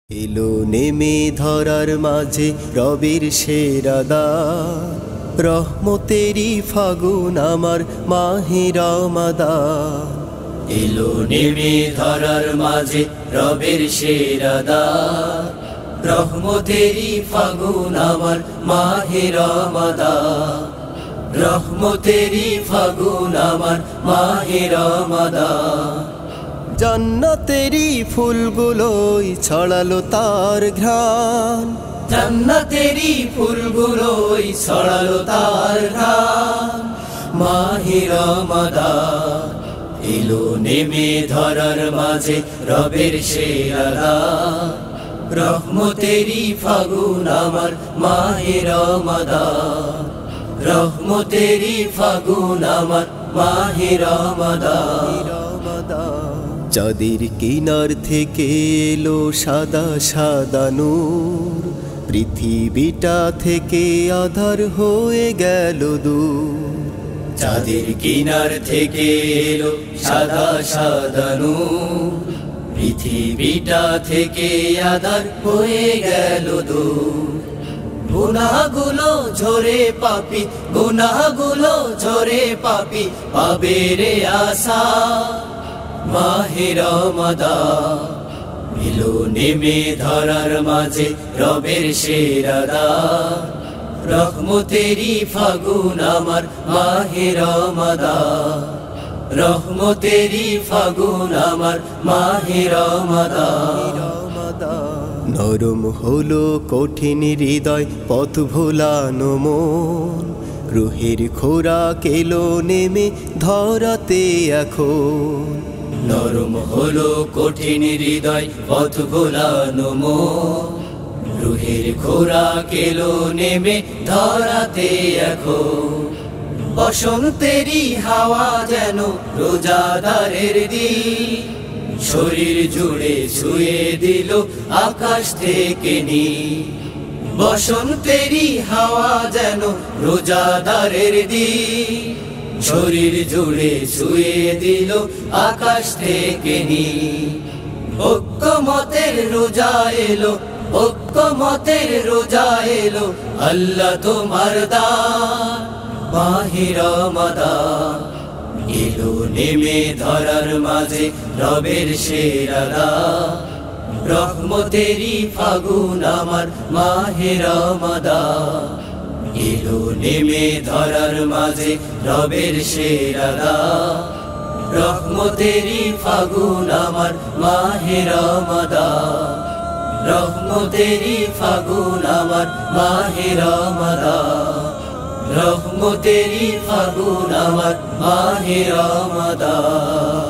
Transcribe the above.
এলো নেমে ধরার মাঝে রবির সেরা দান, রহমতেরি ফাগুন আমার মাহে রমাদান। এলো নেমে ধরার মাঝে রবের সেরা দান, রহমতেরি ফাগুন আমার মাহে রমাদান। রহমতেরি ফাগুন আমার মাহে রমাদান। জান্নাতেরি ফুলগুলোই ছড়ালো তার ঘ্রাণ, জান্নাতেরি ফুলগুলোই ছড়ালো তার ঘ্রাণ। মাহে রমাদান এলো নেমে ধরার মাঝে রবের সেরা দান, রহমতেরি ফাগুন আমার মাহে রমাদান। রহমতেরি ফাগুন আমার মাহে রমাদান। চাঁদের কিনার থেকে এলো সাদা সাদা নূর, পৃথিবীটা থেকে আধার হয়ে গেল দূর। চাঁদের কিনার থেকে এলো সাদা সাদা নূর, পৃথিবীটা থেকে আধার হয়ে গেল দূর। গুনাহগুলো ঝরে পাপি, গুনাহগুলো ঝরে পাপি পাবে রে আশা। মাহে রমাদান এলো নেমে ধরার মাঝে রবের সেরা দান, রহমতেরি ফাগুন আমার মাহে রমাদান। রহমতেরি ফাগুন আমার মাহে রমাদান। নরম হলো কঠিন হৃদয় পথ ভোলানো মন, রুহের খোরাক এলো নেমে ধরাতে এখন। নরম হলো কঠিন হৃদয় পথ ভোলানো মন, রুহের খোরাক এলো নেমে ধরাতে এখন। বসন্তেরি হাওয়া যেন রোজাদারের দিন, শরীর জুড়ে ছুঁয়ে দিল আকাশ থেকে নীল। বসন্তেরি হাওয়া যেন রোজাদারের দিন, শরীর জুড়ে ছুঁয়ে দিল আকাশ থেকে নীল। ঐক্যমতের রোজা এলো, ঐক্যমতের রোজা এলো, আল্লাহ তোমার দান। মাহে রমাদান এলো নেমে ধরার মাঝে রবের সেরা দান, রহমতেরি ফাগুন আমার মাহে রমাদান। এলো নেমে ধরার মাঝে রবের সেরা দান, রহমতেরি ফাগুন আমার মাহে রমাদান। রহমতেরি ফাগুন আমার মাহে রমাদান। রহমতেরি ফাগুন আমার মাহে রমাদান।